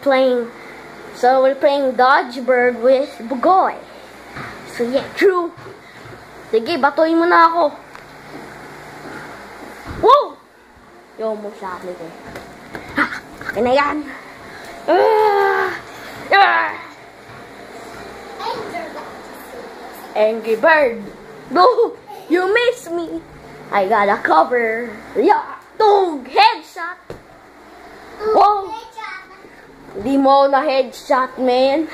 we're playing Dodge Bird with Bugoy. So yeah, true. Sige, batuin mo na ako. Woo! Yo, mo siya ako nito. Ha! Akin na yan. Angry Bird. No! You miss me. I got a cover. Yeah! Tug! Headshot! Whoa! Hindi mo na headshot, man.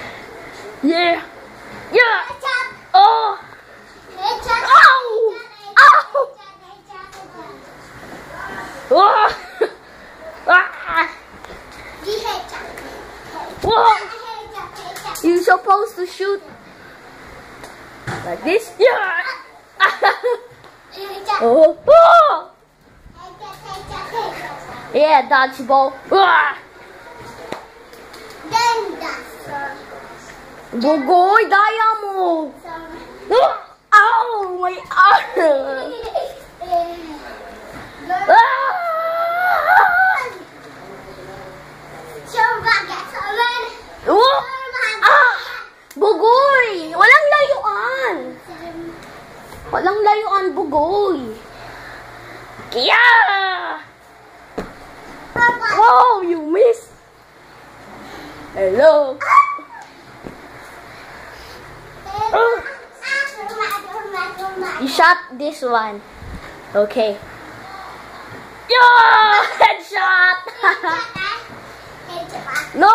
Yeah! Yeah! Oh! Ow! Ow! Oh! Whoa! You're supposed to shoot like this. Yeah! Oh! Oh! Yeah, dodgeball. Bugoy, daya mo. Ow! My arm! Bugoy! Walang layuan! Walang layuan, Bugoy! Yeah! Wow, you missed! Hello! You shot this one. Okay. Yeah! Headshot! No!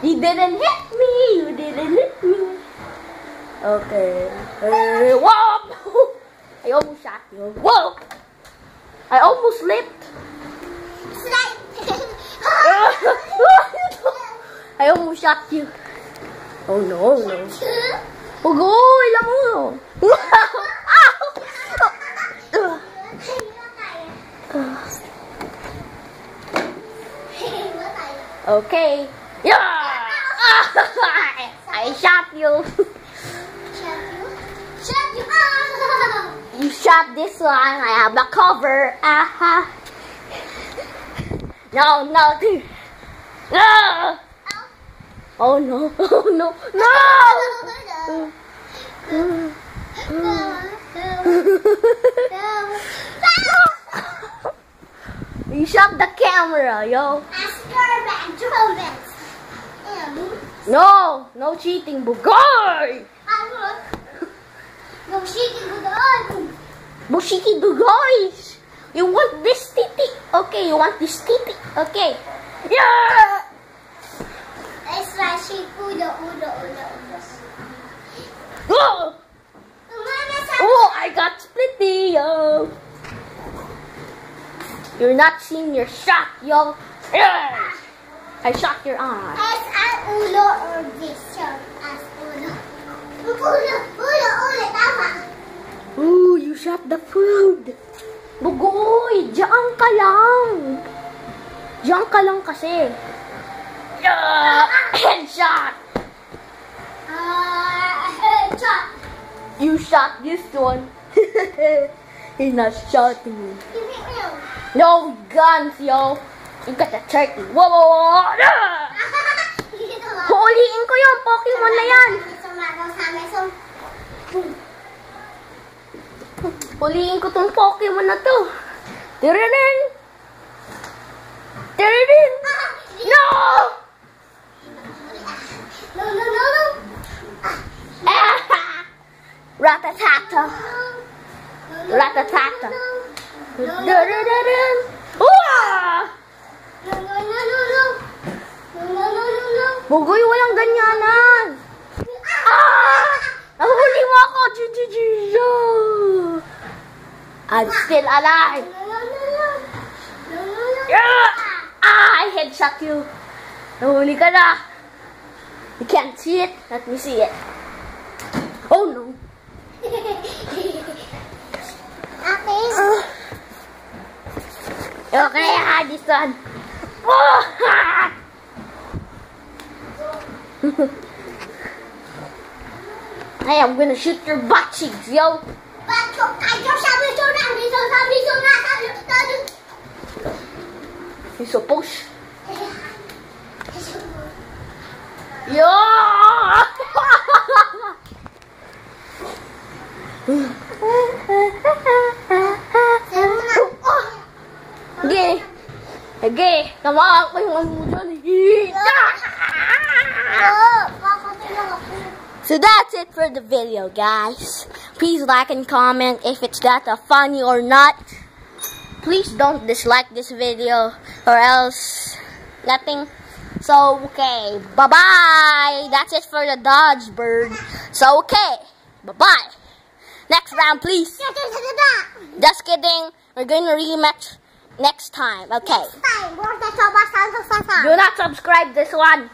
You didn't hit me! You didn't hit me! Okay. Whoa! I almost shot you. Whoa! I almost slipped. I almost shot you. Oh no, no. Bugoy, lang mo. Okay. Yeah! I shot you. You shot this one. I have the cover. No, no. No! Oh no, oh no, no! You shot the camera, yo. No, no cheating, Bugoy! No cheating, Bugoy! Bushiki Bugoy! You want this titi? Okay, you want this titi? Okay. Yeah! It's like ulo. Oh! Oh, I got splitty, yo. You're not seeing your shot, yo. Yeah. I shot your eye. As an ulo or this shot as ulo. Ulo, tama. Ooh, you shot the food. Bugoy, diyan ka lang. Diyan ka lang kasi. Yeah! Headshot! Headshot. You shot this one. He's not shooting me. No guns, yo. You got the turkey. Whoa, whoa, whoa. Huliin ko yung Pokemon na yan. Huliin ko tong Pokemon na to. Tiririn! Tiririn! No! No. Ratatata. Ratatata. No. Bugoy, walang ganyanan. Nahuli mo ako. I'm still alive. I headshot you. Nahuli ka na. You can't see it. Let me see it. Oh no. Okay, I had this one. Hey, I'm gonna shoot your butt cheeks, yo. You're supposed Yeah! Okay. Okay. Tama ako yung ano dyan. So that's it for the video, guys. Please like and comment if it's that funny or not. Please don't dislike this video or else nothing. So, okay. Bye-bye. That's it for the Dodge Bird. So, okay. Bye-bye. Next round, please. Just kidding. We're going to rematch next time. Okay. Next time. Do not subscribe this one.